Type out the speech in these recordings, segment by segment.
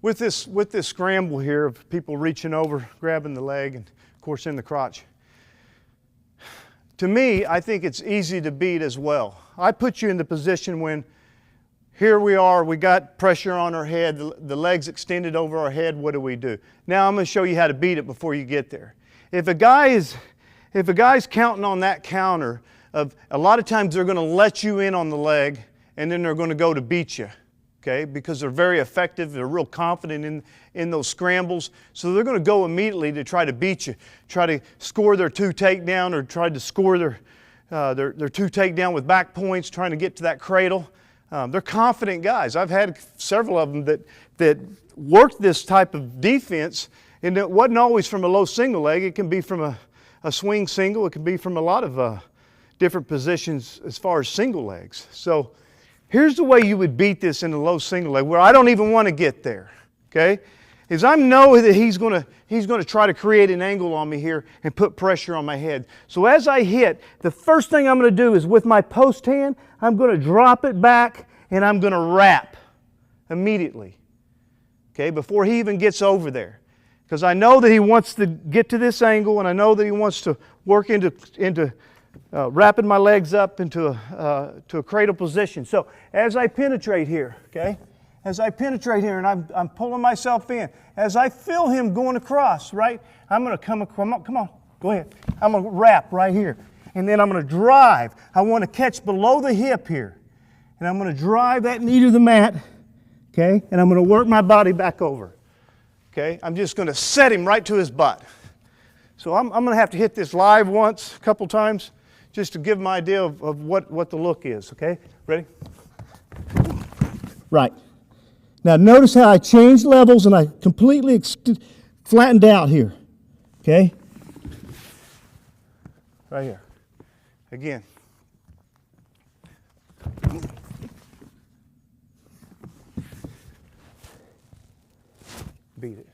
with this scramble here of people reaching over, grabbing the leg, and of course in the crotch, to me, I think it's easy to beat as well. I put you in the position when here we are, we got pressure on our head, the legs extended over our head, what do? Now I'm going to show you how to beat it before you get there. If a guy's counting on that counter, a lot of times they're going to let you in on the leg and then they're going to go to beat you, okay? Because they're very effective, they're real confident in those scrambles, so they're going to go immediately to try to beat you, try to score their 2 takedown or try to score their 2 takedown with back points, trying to get to that cradle. They're confident guys. I've had several of them that worked this type of defense, and it wasn't always from a low single leg. It can be from a swing single. It can be from a lot of different positions as far as single legs. So here's the way you would beat this in a low single leg, where I don't even want to get there, okay? Is I know that he's going to try to create an angle on me here and put pressure on my head. So as I hit, the first thing I'm going to do is with my post hand, I'm going to drop it back and I'm going to wrap immediately, okay, before he even gets over there. Because I know that he wants to get to this angle, and I know that he wants to work into wrapping my legs up into a cradle position. So as I penetrate here, okay, as I penetrate here and I'm pulling myself in, as I feel him going across, right, I'm going to come on, go ahead. I'm going to wrap right here. And then I'm going to drive. I want to catch below the hip here. And I'm going to drive that knee to the mat, okay, and I'm going to work my body back over. Okay, I'm just going to set him right to his butt. So I'm going to have to hit this live once, a couple times, just to give them an idea of what the look is, okay? Ready? Right. Now notice how I changed levels and I completely flattened out here, okay? Right here. Again. Beat it.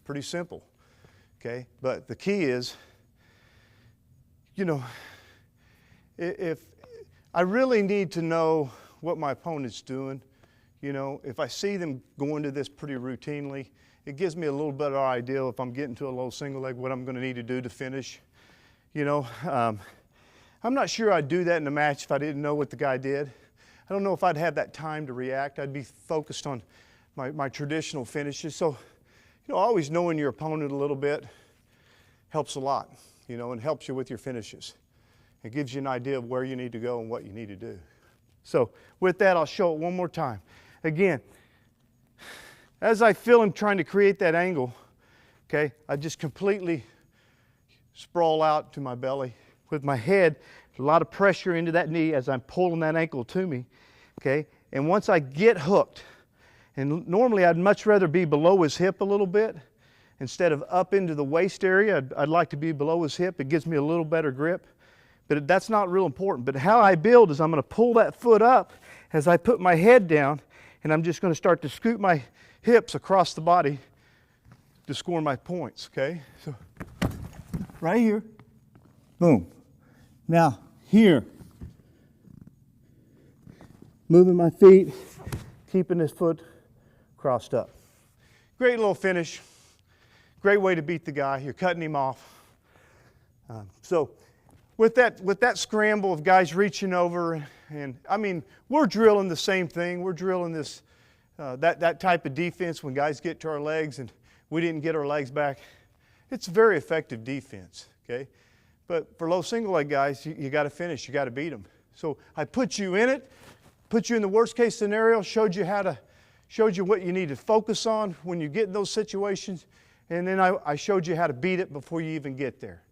Pretty simple, okay? But the key is, you know, if I really need to know what my opponent's doing, you know, if I see them going to this pretty routinely, it gives me a little better idea if I'm getting to a low single leg, what I'm going to need to do to finish. You know, I'm not sure I'd do that in a match if I didn't know what the guy did. I don't know if I'd have that time to react. I'd be focused on my traditional finishes. So, you know, always knowing your opponent a little bit helps a lot, you know, and helps you with your finishes. It gives you an idea of where you need to go and what you need to do. So with that, I'll show it one more time. Again, as I feel him trying to create that angle, okay, I just completely sprawl out to my belly with my head, a lot of pressure into that knee as I'm pulling that ankle to me, okay? And once I get hooked, and normally I'd much rather be below his hip a little bit instead of up into the waist area. I'd like to be below his hip. It gives me a little better grip, but that's not real important. But how I build is I'm going to pull that foot up as I put my head down, and I'm just going to start to scoot my hips across the body to score my points, okay? So right here, boom. Now here, moving my feet, keeping this foot crossed up. Great little finish. Great way to beat the guy. You're cutting him off. So with that scramble of guys reaching over, and I mean, we're drilling the same thing. We're drilling this that type of defense when guys get to our legs and we didn't get our legs back. It's very effective defense, okay? But for low single leg guys, you got to finish. You got to beat them. So I put you in it, put you in the worst case scenario, showed you what you need to focus on when you get in those situations, and then I showed you how to beat it before you even get there.